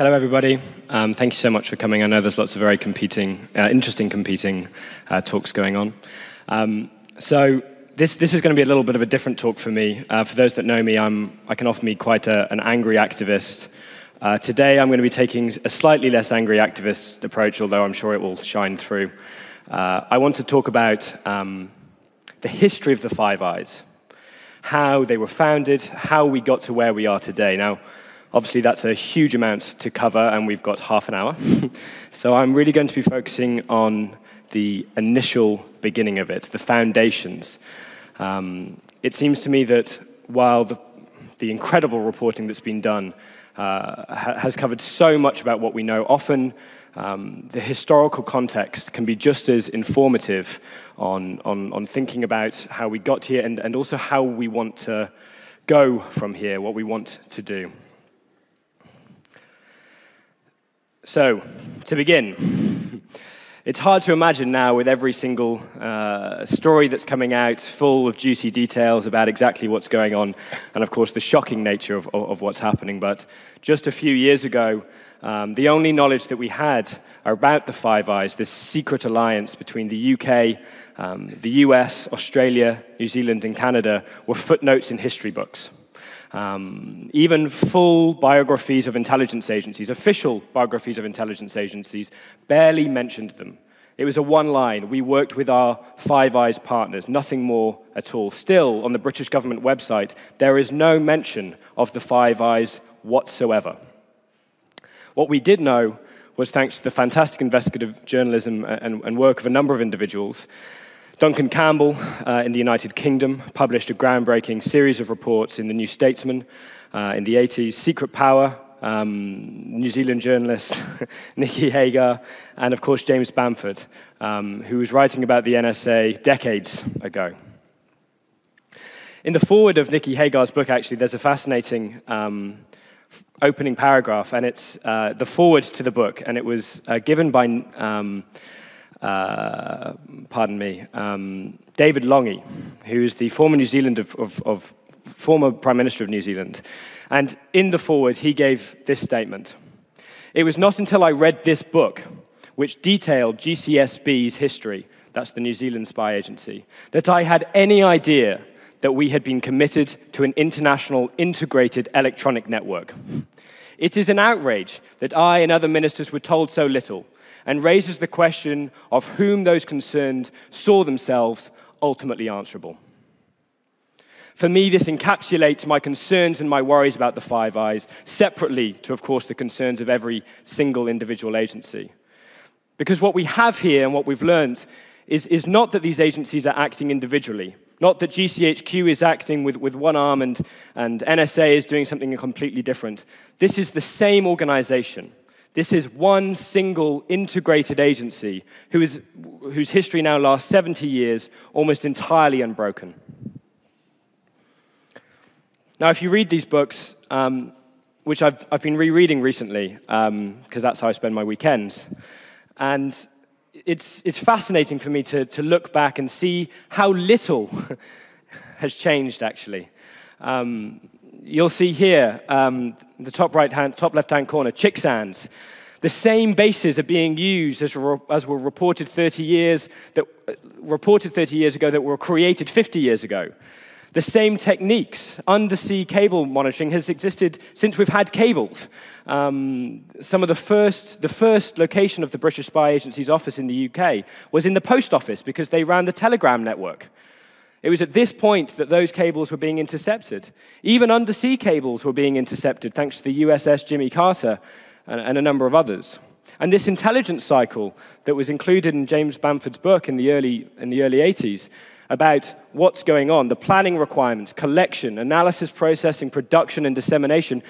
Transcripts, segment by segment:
Hello, everybody. Thank you so much for coming. I know there's lots of very interesting competing talks going on. So this is going to be a little bit of a different talk for me. For those that know me, I can often be quite an angry activist. Today, I'm going to be taking a slightly less angry activist approach, although I'm sure it will shine through. I want to talk about the history of the Five Eyes, how they were founded, how we got to where we are today. Now, obviously, that's a huge amount to cover, and we've got half an hour. So I'm really going to be focusing on the initial beginning of it, the foundations. It seems to me that while the incredible reporting that's been done has covered so much about what we know, often the historical context can be just as informative on thinking about how we got here and also how we want to go from here, what we want to do. So, to begin, it's hard to imagine now with every single story that's coming out full of juicy details about exactly what's going on and, of course, the shocking nature of what's happening. But just a few years ago, the only knowledge that we had about the Five Eyes, this secret alliance between the UK, the US, Australia, New Zealand, and Canada, were footnotes in history books. Even full biographies of intelligence agencies, official biographies of intelligence agencies, barely mentioned them. It was a one line. We worked with our Five Eyes partners, nothing more at all. Still, on the British government website, there is no mention of the Five Eyes whatsoever. What we did know was thanks to the fantastic investigative journalism and work of a number of individuals. Duncan Campbell in the United Kingdom published a groundbreaking series of reports in the New Statesman in the 80s. Secret Power, New Zealand journalist Nikki Hagar, and of course James Bamford, who was writing about the NSA decades ago. In the foreword of Nikki Hagar's book, actually, there's a fascinating opening paragraph, and it's the foreword to the book, and it was given by David Lange, who is the former former Prime Minister of New Zealand. And in the foreword, he gave this statement: "It was not until I read this book, which detailed GCSB's history," that's the New Zealand spy agency, "that I had any idea that we had been committed to an international integrated electronic network. It is an outrage that I and other ministers were told so little, and raises the question of whom those concerned saw themselves ultimately answerable." For me, this encapsulates my concerns and my worries about the Five Eyes, separately to, of course, the concerns of every single individual agency. Because what we have here and what we've learned is not that these agencies are acting individually, not that GCHQ is acting with one arm and NSA is doing something completely different. This is the same organization. This is one single integrated agency whose history now lasts 70 years, almost entirely unbroken. Now, if you read these books, which I've been rereading recently, because that's how I spend my weekends, and it's fascinating for me to look back and see how little has changed, actually. You'll see here, the top left-hand corner, Chicksands. The same bases are being used as were reported 30 years ago that were created 50 years ago. The same techniques, undersea cable monitoring, has existed since we've had cables. The first location of the British spy agency's office in the UK was in the post office because they ran the telegram network. It was at this point that those cables were being intercepted. Even undersea cables were being intercepted, thanks to the USS Jimmy Carter and a number of others. And this intelligence cycle that was included in James Bamford's book in the early 80s about what's going on, the planning requirements, collection, analysis, processing, production, and dissemination,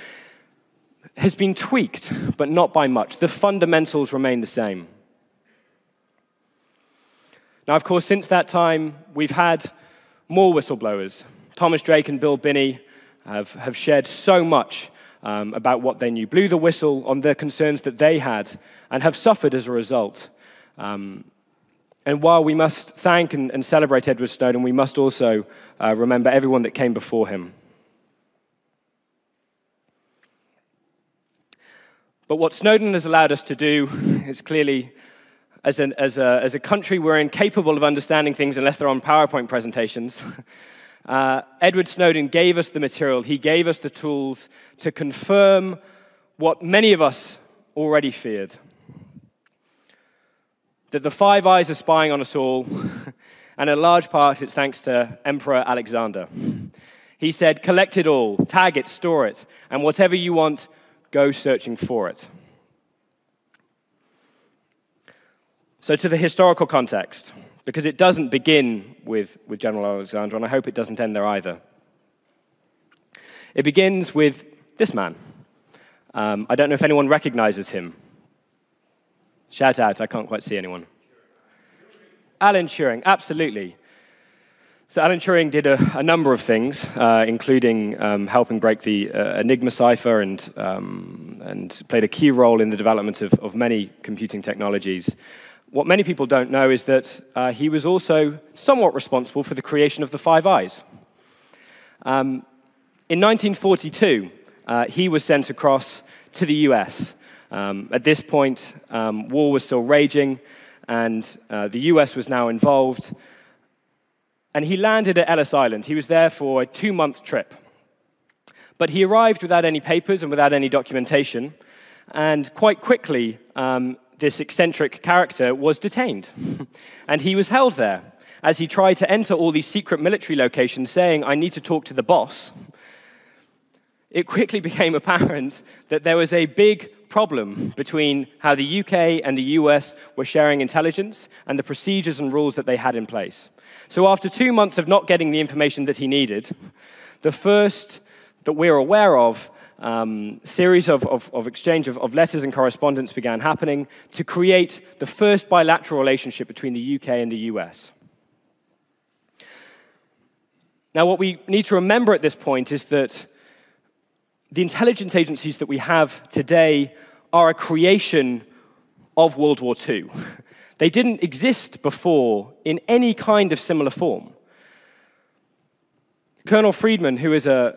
has been tweaked, but not by much. The fundamentals remain the same. Now, of course, since that time, we've had more whistleblowers. Thomas Drake and Bill Binney have shared so much about what they knew, blew the whistle on the concerns that they had, and have suffered as a result. And while we must thank and celebrate Edward Snowden, we must also remember everyone that came before him. But what Snowden has allowed us to do is clearly, as a country, we're incapable of understanding things unless they're on PowerPoint presentations. Edward Snowden gave us the material. He gave us the tools to confirm what many of us already feared. That the Five Eyes are spying on us all, and in large part it's thanks to Emperor Alexander. He said, collect it all, tag it, store it, and whatever you want, go searching for it. So to the historical context, because it doesn't begin with General Alexander, and I hope it doesn't end there either. It begins with this man. I don't know if anyone recognizes him. Shout out, I can't quite see anyone. Alan Turing, absolutely. So Alan Turing did a number of things, including helping break the Enigma cipher and played a key role in the development of many computing technologies. What many people don't know is that he was also somewhat responsible for the creation of the Five Eyes. In 1942, he was sent across to the US. At this point, war was still raging, and the US was now involved. And he landed at Ellis Island. He was there for a 2-month trip. But he arrived without any papers and without any documentation, and quite quickly, this eccentric character was detained. And he was held there as he tried to enter all these secret military locations saying, I need to talk to the boss. It quickly became apparent that there was a big problem between how the UK and the US were sharing intelligence and the procedures and rules that they had in place. So after 2 months of not getting the information that he needed, the first that we're aware of series of exchange of letters and correspondence began happening to create the first bilateral relationship between the UK and the US. Now, what we need to remember at this point is that the intelligence agencies that we have today are a creation of World War II. They didn't exist before in any kind of similar form. Colonel Friedman, who is one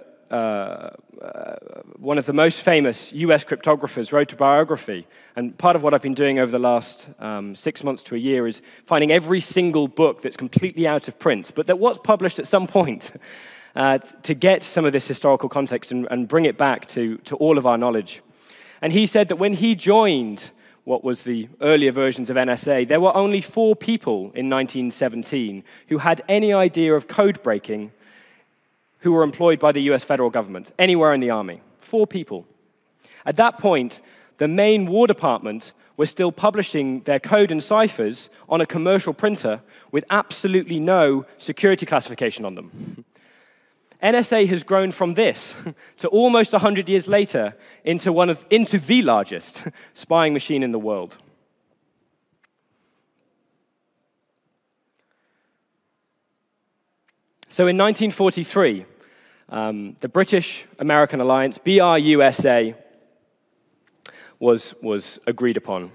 of the most famous US cryptographers, wrote a biography. And part of what I've been doing over the last 6 months to a year is finding every single book that's completely out of print, but that was published at some point to get some of this historical context and bring it back to all of our knowledge. And he said that when he joined what was the earlier versions of NSA, there were only 4 people in 1917 who had any idea of code breaking who were employed by the US federal government, anywhere in the army. 4 people. At that point, the main War Department was still publishing their code and ciphers on a commercial printer with absolutely no security classification on them. NSA has grown from this to almost 100 years later into the largest spying machine in the world. So in 1943, the British-American alliance, BRUSA, was agreed upon.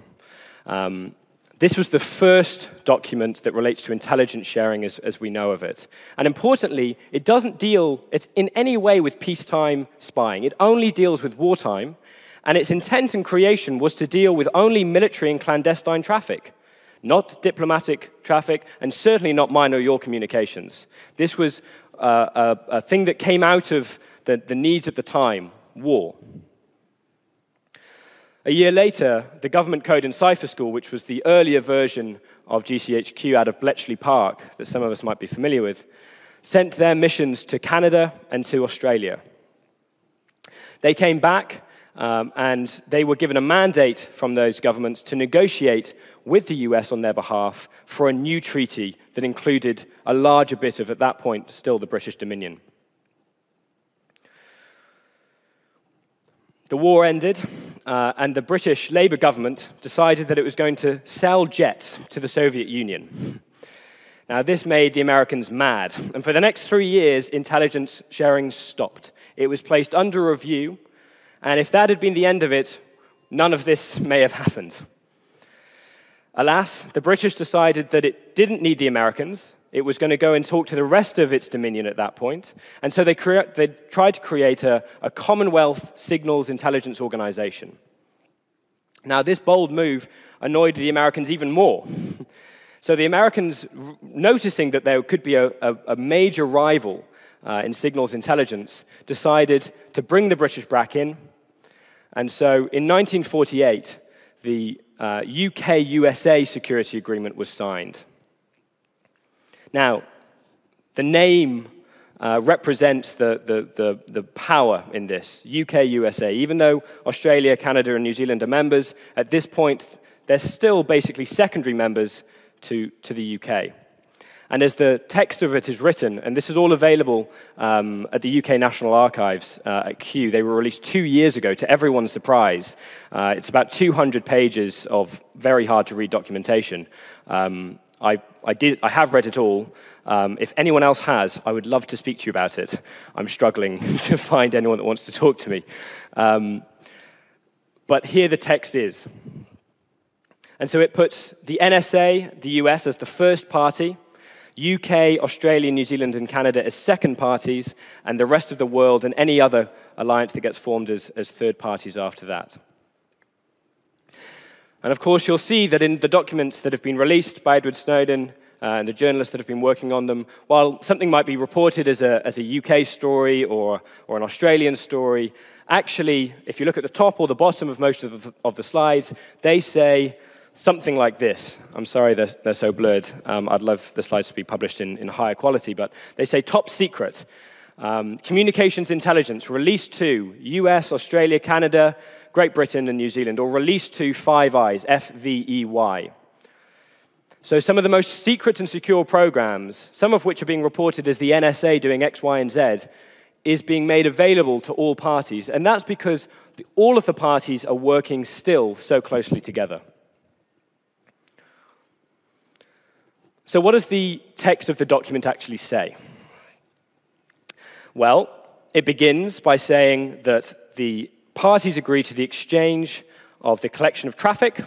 This was the first document that relates to intelligence sharing as we know of it. And importantly, it doesn't deal in any way with peacetime spying. It only deals with wartime, and its intent and creation was to deal with only military and clandestine traffic, not diplomatic traffic, and certainly not minor yaw communications. This was a thing that came out of the needs at the time, war. A year later, the Government Code and Cipher School, which was the earlier version of GCHQ out of Bletchley Park, that some of us might be familiar with, sent their missions to Canada and to Australia. They came back, and they were given a mandate from those governments to negotiate with the US on their behalf for a new treaty that included a larger bit of, at that point, still the British Dominion. The war ended, and the British Labour government decided that it was going to sell jets to the Soviet Union. Now, this made the Americans mad, and for the next 3 years, intelligence sharing stopped. It was placed under review, and if that had been the end of it, none of this may have happened. Alas, the British decided that it didn't need the Americans. It was going to go and talk to the rest of its dominion at that point. And so they tried to create a Commonwealth Signals Intelligence Organization. Now, this bold move annoyed the Americans even more. So the Americans, noticing that there could be a major rival in signals intelligence, decided to bring the British back in. And so in 1948, the UK-USA security agreement was signed. Now, the name represents the power in this, UK-USA. Even though Australia, Canada, and New Zealand are members, at this point, they're still basically secondary members to the UK. And as the text of it is written, and this is all available at the UK National Archives at Kew, they were released 2 years ago, to everyone's surprise. It's about 200 pages of very hard-to-read documentation. I have read it all. If anyone else has, I would love to speak to you about it. I'm struggling to find anyone that wants to talk to me. But here the text is. And so it puts the NSA, the US, as the first party, UK, Australia, New Zealand, and Canada as second parties, and the rest of the world and any other alliance that gets formed as third parties after that. And of course, you'll see that in the documents that have been released by Edward Snowden and the journalists that have been working on them, while something might be reported as a UK story or an Australian story, actually, if you look at the top or the bottom of most of the slides, they say something like this. I'm sorry they're so blurred. I'd love the slides to be published in higher quality, but they say top secret. Communications intelligence released to US, Australia, Canada, Great Britain, and New Zealand, or released to Five Eyes, FVEY. So some of the most secret and secure programs, some of which are being reported as the NSA doing X, Y, and Z, is being made available to all parties. And that's because all of the parties are working still so closely together. So what does the text of the document actually say? Well, it begins by saying that the parties agree to the exchange of the collection of traffic,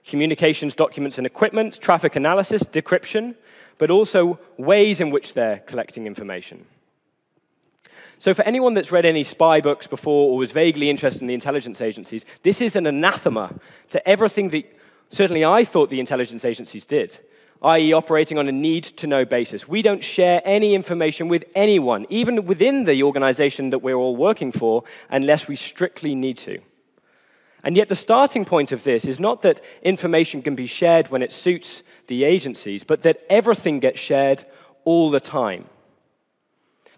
communications, documents, and equipment, traffic analysis, decryption, but also ways in which they're collecting information. So for anyone that's read any spy books before or was vaguely interested in the intelligence agencies, this is an anathema to everything that certainly I thought the intelligence agencies did, i.e. operating on a need-to-know basis. We don't share any information with anyone, even within the organization that we're all working for, unless we strictly need to. And yet the starting point of this is not that information can be shared when it suits the agencies, but that everything gets shared all the time.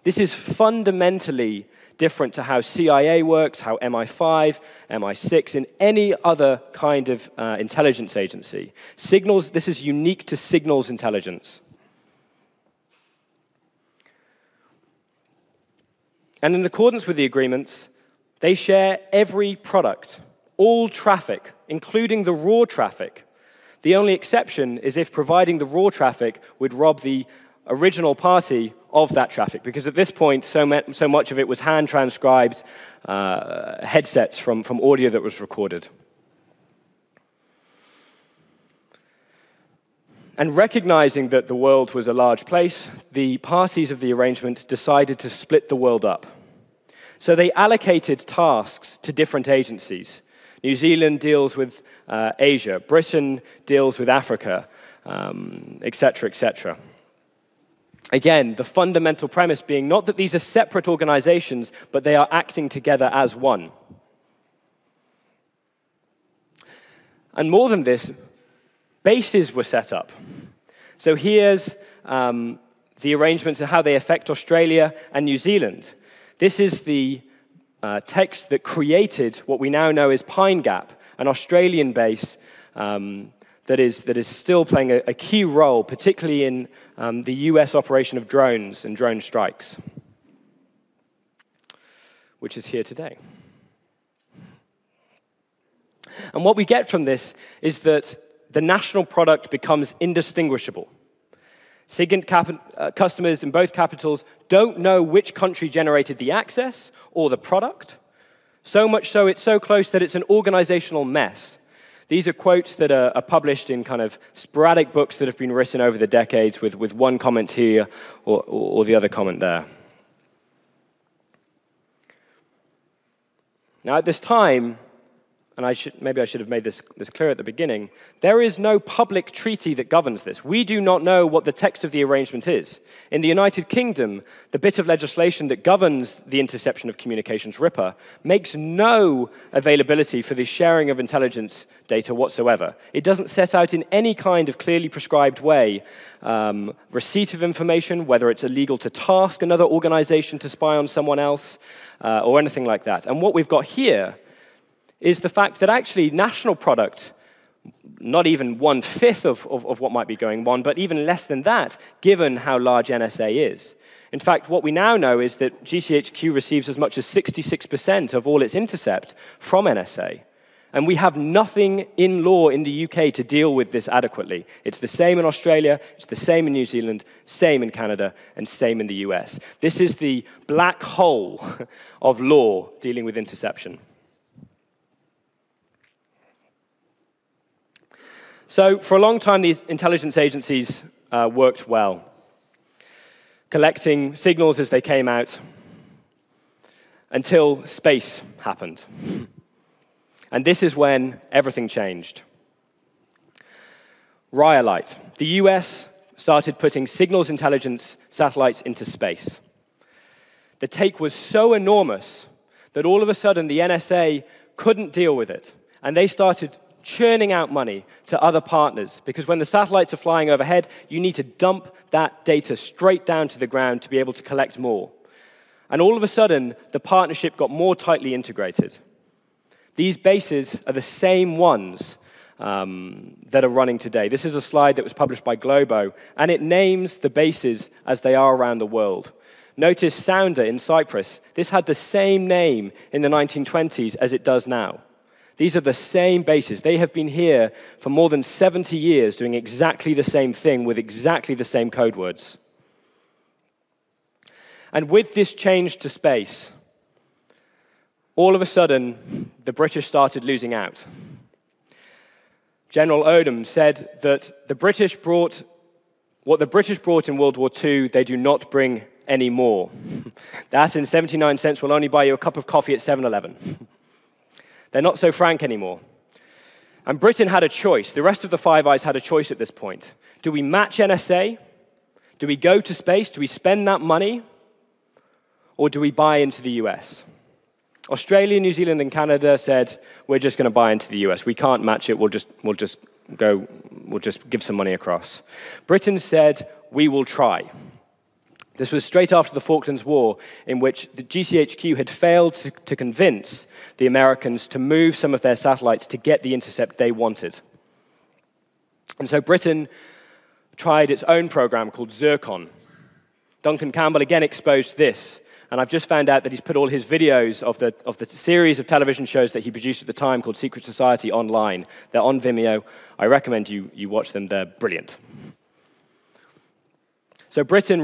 This is fundamentally different to how CIA works, how MI5, MI6, and any other kind of intelligence agency. This is unique to signals intelligence. And in accordance with the agreements, they share every product, all traffic, including the raw traffic. The only exception is if providing the raw traffic would rob the original party of that traffic, because at this point, so much of it was hand-transcribed headsets from audio that was recorded. And recognizing that the world was a large place, the parties of the arrangement decided to split the world up. So they allocated tasks to different agencies. New Zealand deals with Asia, Britain deals with Africa, etc., etc. Again, the fundamental premise being not that these are separate organizations, but they are acting together as one. And more than this, bases were set up. So here's the arrangements of how they affect Australia and New Zealand. This is the text that created what we now know as Pine Gap, an Australian base that is still playing a key role, particularly in the US operation of drones and drone strikes, which is here today. And what we get from this is that the national product becomes indistinguishable. SIGINT customers in both capitals don't know which country generated the access or the product, so much so it's so close that it's an organizational mess. These are quotes that are published in kind of sporadic books that have been written over the decades with one comment here or the other comment there. Now, at this time, and maybe I should have made this clear at the beginning, there is no public treaty that governs this. We do not know what the text of the arrangement is. In the United Kingdom, the bit of legislation that governs the interception of communications, RIPA, makes no availability for the sharing of intelligence data whatsoever. It doesn't set out in any kind of clearly prescribed way receipt of information, whether it's illegal to task another organization to spy on someone else, or anything like that. And what we've got here is the fact that actually national product, not even 1/5 of what might be going on, but even less than that, given how large NSA is. In fact, what we now know is that GCHQ receives as much as 66% of all its intercept from NSA. And we have nothing in law in the UK to deal with this adequately. It's the same in Australia, it's the same in New Zealand, same in Canada, and same in the US. This is the black hole of law dealing with interception. So for a long time, these intelligence agencies worked well, collecting signals as they came out until space happened. And this is when everything changed. ShareAlike. The US started putting signals intelligence satellites into space. The take was so enormous that all of a sudden the NSA couldn't deal with it, and they started churning out money to other partners, because when the satellites are flying overhead, you need to dump that data straight down to the ground to be able to collect more. And all of a sudden, the partnership got more tightly integrated. These bases are the same ones that are running today. This is a slide that was published by Globo, and it names the bases as they are around the world. Notice Sounder in Cyprus. This had the same name in the 1920s as it does now. These are the same bases. They have been here for more than 70 years doing exactly the same thing with exactly the same code words. And with this change to space, all of a sudden, the British started losing out. General Odom said that what the British brought in World War II, they do not bring anymore. That in 79 cents will only buy you a cup of coffee at 7-Eleven. They're not so frank anymore. And Britain had a choice. The rest of the Five Eyes had a choice at this point. Do we match NSA? Do we go to space? Do we spend that money? Or do we buy into the US? Australia, New Zealand, and Canada said, we're just going to buy into the US. We can't match it. We'll just give some money across. Britain said, we will try. This was straight after the Falklands War, in which the GCHQ had failed to convince the Americans to move some of their satellites to get the intercept they wanted. And so Britain tried its own program called Zircon. Duncan Campbell again exposed this, and I've just found out that he's put all his videos of the series of television shows that he produced at the time called Secret Society online. They're on Vimeo. I recommend you watch them. They're brilliant. So Britain,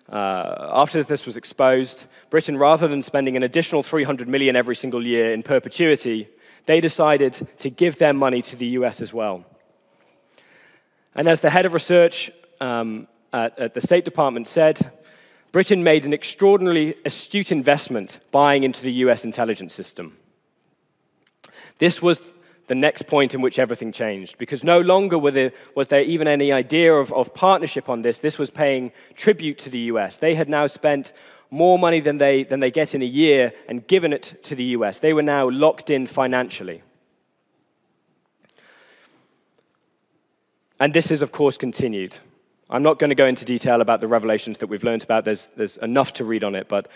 after this was exposed, Britain, rather than spending an additional $300 million every single year in perpetuity, they decided to give their money to the US as well. And as the head of research at the State Department said, Britain made an extraordinarily astute investment buying into the US intelligence system. This was the next point in which everything changed, because no longer was there even any idea of partnership on this. This was paying tribute to the US. They had now spent more money than they get in a year and given it to the US. They were now locked in financially. And this has, of course, continued. I'm not going to go into detail about the revelations that we've learned about. There's enough to read on it, but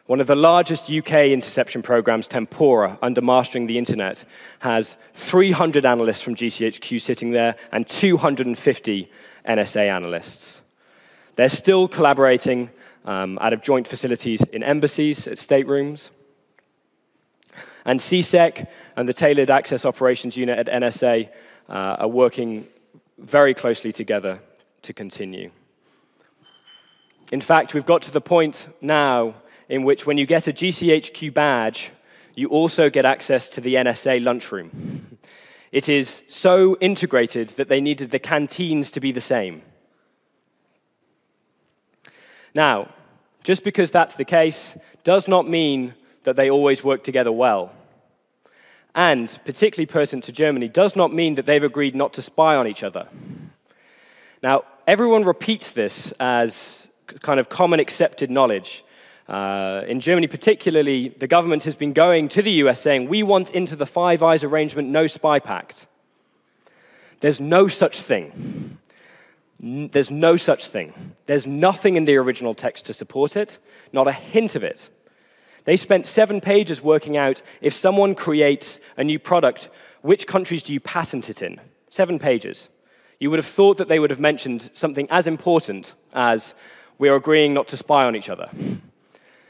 one of the largest UK interception programs, Tempora, under Mastering the Internet, has 300 analysts from GCHQ sitting there and 250 NSA analysts. They're still collaborating out of joint facilities in embassies, at staterooms. And CSEC and the Tailored Access Operations Unit at NSA are working very closely together to continue. In fact, we've got to the point now in which when you get a GCHQ badge, you also get access to the NSA lunchroom. It is so integrated that they needed the canteens to be the same. Now, just because that's the case does not mean that they always work together well. and particularly pertinent to Germany, does not mean that they've agreed not to spy on each other. Now, everyone repeats this as kind of common accepted knowledge. In Germany particularly, the government has been going to the US saying, we want into the Five Eyes arrangement no spy pact. There's no such thing. There's no such thing. There's nothing in the original text to support it, not a hint of it. They spent 7 pages working out if someone creates a new product, which countries do you patent it in? 7 pages. You would have thought that they would have mentioned something as important as we are agreeing not to spy on each other.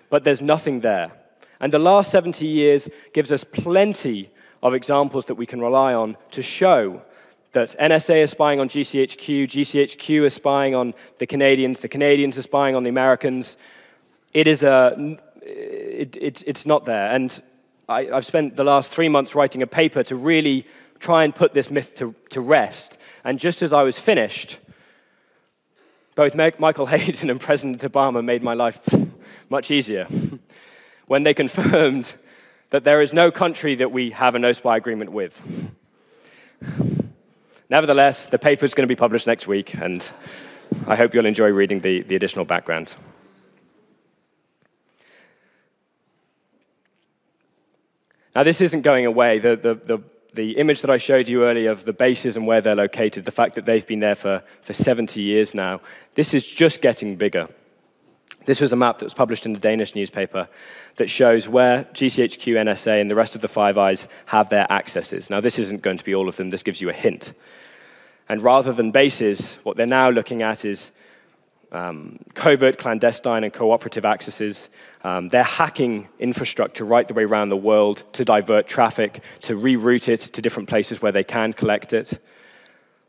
But there's nothing there. And the last 70 years gives us plenty of examples that we can rely on to show that NSA is spying on GCHQ, GCHQ is spying on the Canadians are spying on the Americans. It's not there. And I've spent the last 3 months writing a paper to really try and put this myth to rest. And just as I was finished, both Michael Hayden and President Obama made my life much easier when they confirmed that there is no country that we have a no-spy agreement with. Nevertheless, the paper is going to be published next week, and I hope you'll enjoy reading the additional background. Now, this isn't going away. The image that I showed you earlier of the bases and where they're located, the fact that they've been there for 70 years now, this is just getting bigger. This was a map that was published in the Danish newspaper that shows where GCHQ, NSA, and the rest of the Five Eyes have their accesses. Now, this isn't going to be all of them. This gives you a hint. And rather than bases, what they're now looking at is covert, clandestine, and cooperative accesses. They're hacking infrastructure right the way around the world to divert traffic, to reroute it to different places where they can collect it.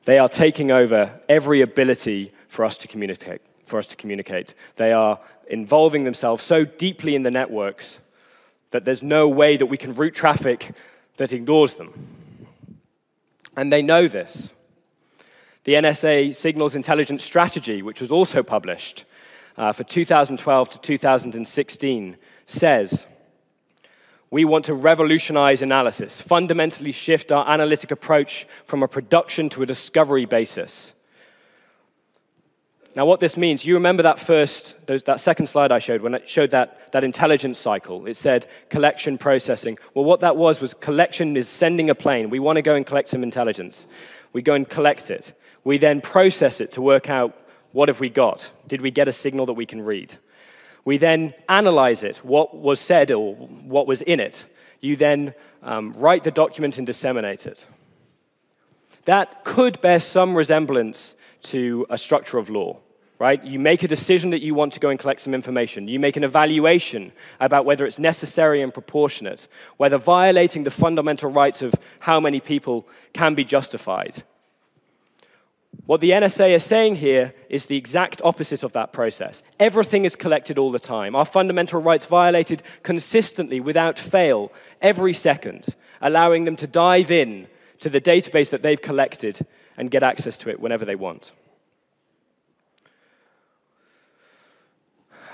They are taking over every ability for us to communicate. They are involving themselves so deeply in the networks that there's no way that we can route traffic that ignores them. And they know this. The NSA Signals Intelligence Strategy, which was also published for 2012 to 2016, says, we want to revolutionize analysis, fundamentally shift our analytic approach from a production to a discovery basis. Now, what this means, you remember that second slide I showed, when it showed that intelligence cycle. It said collection, processing. Well, what that was collection is sending a plane. We want to go and collect some intelligence. We go and collect it. We then process it to work out, what have we got? Did we get a signal that we can read? We then analyze it, what was said or what was in it. You then write the document and disseminate it. That could bear some resemblance to a structure of law, right? You make a decision that you want to go and collect some information. You make an evaluation about whether it's necessary and proportionate, whether violating the fundamental rights of how many people can be justified. What the NSA is saying here is the exact opposite of that process. Everything is collected all the time. Our fundamental rights violated consistently, without fail, every second, allowing them to dive in to the database that they've collected and get access to it whenever they want.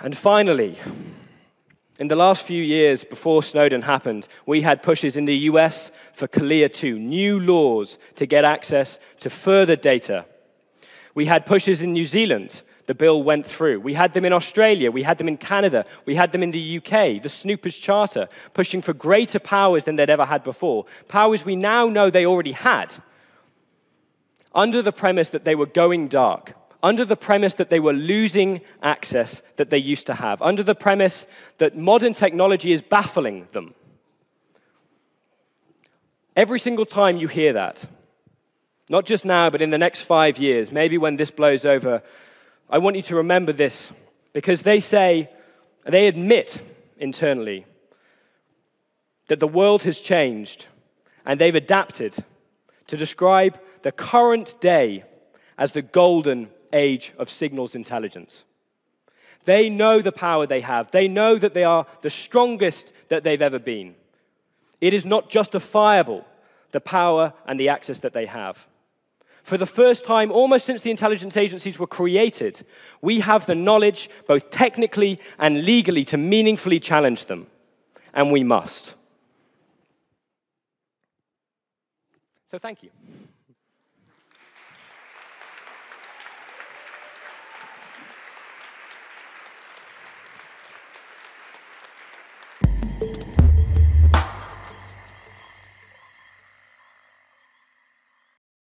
And finally, in the last few years before Snowden happened, we had pushes in the US for CLIA 2, new laws to get access to further data. We had pushes in New Zealand. The bill went through. We had them in Australia. We had them in Canada. We had them in the UK, the Snoopers Charter, pushing for greater powers than they'd ever had before, powers we now know they already had, under the premise that they were going dark, under the premise that they were losing access that they used to have, under the premise that modern technology is baffling them. Every single time you hear that, not just now, but in the next 5 years, maybe when this blows over, I want you to remember this, because they admit internally that the world has changed, and they've adapted to describe the current day as the golden age of signals intelligence. They know the power they have. They know that they are the strongest that they've ever been. It is not justifiable, the power and the access that they have. For the first time, almost since the intelligence agencies were created, we have the knowledge, both technically and legally, to meaningfully challenge them. And we must. So thank you.